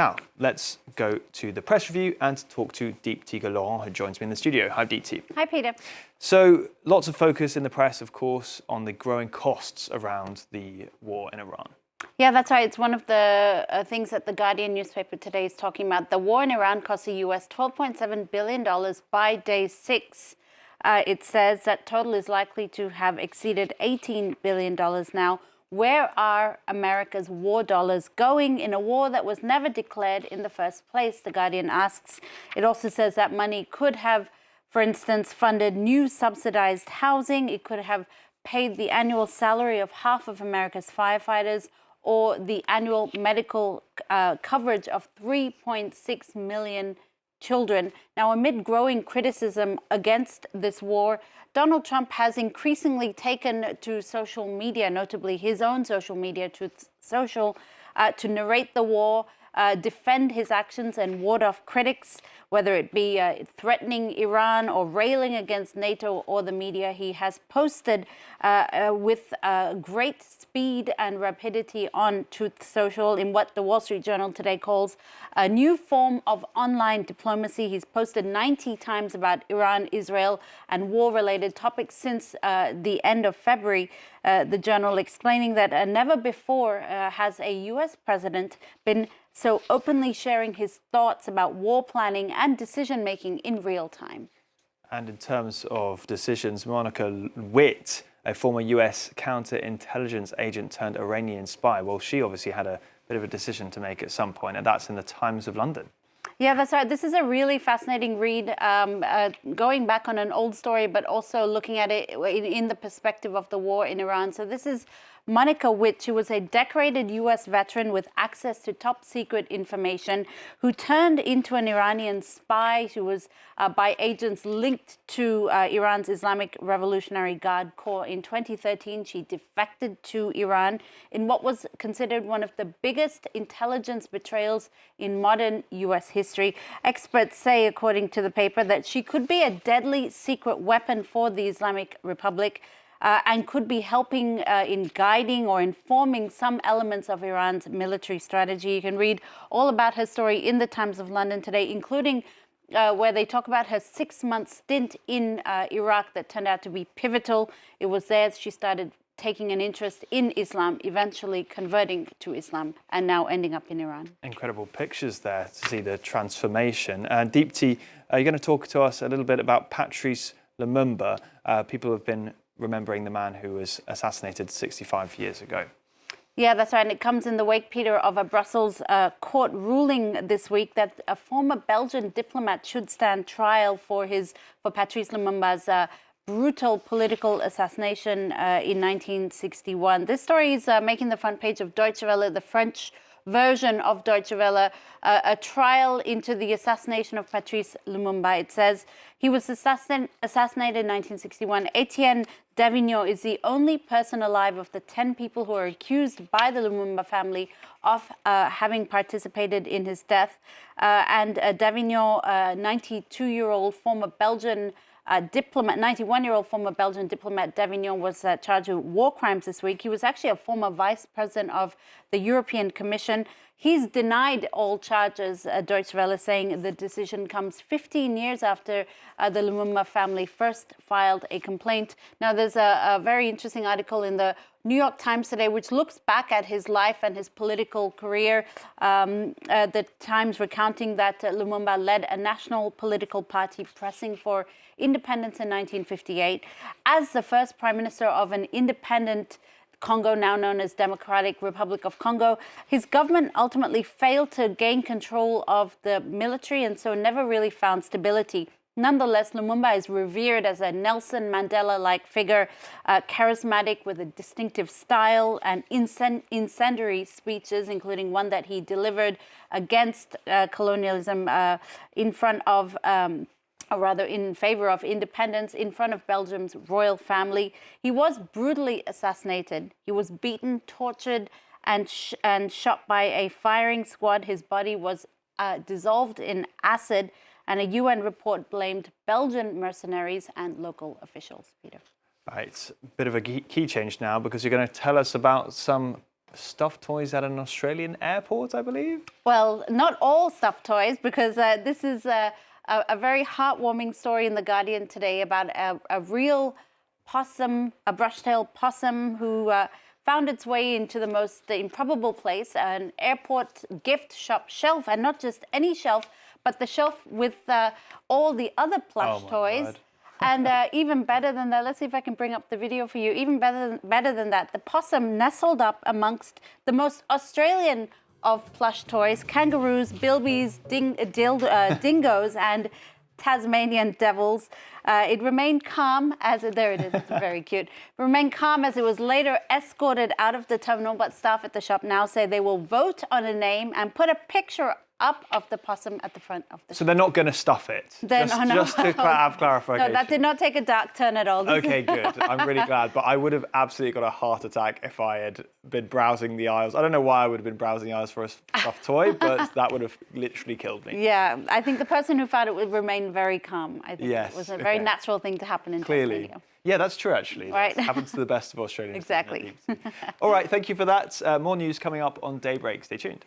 Now, let's go to the press review and talk to Deepti Laurent, who joins me in the studio. Hi, Deepti. Hi, Peter. So, lots of focus in the press, of course, on the growing costs around the war in Iran. Yeah, that's right. It's one of the things that the Guardian newspaper today is talking about. The war in Iran cost the U.S. $12.7 billion by day 6. It says that total is likely to have exceeded $18 billion now. Where are America's war dollars going in a war that was never declared in the first place, the Guardian asks. It also says that money could have, for instance, funded new subsidized housing. It could have paid the annual salary of half of America's firefighters or the annual medical coverage of 3.6 million children. Now, amid growing criticism against this war, Donald Trump has increasingly taken to social media, notably his own social media, Truth Social, to narrate the war, defend his actions and ward off critics, whether it be threatening Iran or railing against NATO or the media. He has posted with great speed and rapidity on Truth Social in what the Wall Street Journal today calls a new form of online diplomacy. He's posted 90 times about Iran, Israel, and war-related topics since the end of February. The journal explaining that never before has a U.S. president been so openly sharing his thoughts about war planning and decision-making in real time. And in terms of decisions, Monica Witt, a former US counterintelligence agent turned Iranian spy, well, she obviously had a bit of a decision to make at some point, and that's in the Times of London. Yeah, that's right. This is a really fascinating read, going back on an old story, but also looking at it in the perspective of the war in Iran. So this is Monica Witt, who was a decorated U.S. veteran with access to top secret information, who turned into an Iranian spy who was by agents linked to Iran's Islamic Revolutionary Guard Corps. In 2013, she defected to Iran in what was considered one of the biggest intelligence betrayals in modern U.S. history. Experts say, according to the paper, that she could be a deadly secret weapon for the Islamic Republic. And could be helping in guiding or informing some elements of Iran's military strategy. You can read all about her story in the Times of London today, including where they talk about her 6-month stint in Iraq that turned out to be pivotal. It was there she started taking an interest in Islam, eventually converting to Islam, and now ending up in Iran. Incredible pictures there to see the transformation. Deepti, are you going to talk to us a little bit about Patrice Lumumba? People have been remembering the man who was assassinated 65 years ago. Yeah, that's right. And it comes in the wake, Peter, of a Brussels court ruling this week that a former Belgian diplomat should stand trial for Patrice Lumumba's brutal political assassination in 1961. This story is making the front page of Deutsche Welle, the French version of Deutsche Welle, a trial into the assassination of Patrice Lumumba. It says he was assassinated in 1961. Etienne Davignon is the only person alive of the 10 people who are accused by the Lumumba family of having participated in his death. And Davignon, 92-year-old former Belgian diplomat, 91-year-old former Belgian diplomat Davignon was charged with war crimes this week. He was actually a former vice president of the European Commission. He's denied all charges, Deutsche Welle, saying the decision comes 15 years after the Lumumba family first filed a complaint. Now, there's a very interesting article in the New York Times today, which looks back at his life and his political career. The Times recounting that Lumumba led a national political party pressing for independence in 1958. As the first prime minister of an independent Congo, now known as Democratic Republic of Congo, his government ultimately failed to gain control of the military and so never really found stability. Nonetheless, Lumumba is revered as a Nelson Mandela-like figure, charismatic with a distinctive style and incendiary speeches, including one that he delivered against colonialism in front of or rather in favor of independence in front of Belgium's royal family. He was brutally assassinated. He was beaten, tortured, and shot by a firing squad. His body was dissolved in acid, and a UN report blamed Belgian mercenaries and local officials. Peter. Right, a bit of a key change now, because you're going to tell us about some stuffed toys at an Australian airport, I believe. Well, not all stuffed toys, because this is a very heartwarming story in The Guardian today about a real possum, a brush-tailed possum who found its way into the most improbable place, an airport gift shop shelf, and not just any shelf, but the shelf with all the other plush toys. God. And even better than that, let's see if I can bring up the video for you. Even better than that, the possum nestled up amongst the most Australian of plush toys: kangaroos, bilbies, dingoes, and Tasmanian devils. It remained calm as there it is. It's very cute. Remained calm as it was later escorted out of the terminal, but staff at the shop now say they will vote on a name and put a picture up of the possum at the front of the shop. So they're not going to stuff it? Just to have clarification. No, that did not take a dark turn at all. Okay, good. I'm really glad. But I would have absolutely got a heart attack if I had been browsing the aisles. I don't know why I would have been browsing the aisles for a stuffed toy, but that would have literally killed me. Yeah, I think the person who found it would remain very calm. I think Yes, it was a very natural thing to happen in Clearly. Tasmania. Yeah, that's true, actually. Right. That happens to the best of Australians. Exactly. All right, thank you for that. More news coming up on Daybreak. Stay tuned.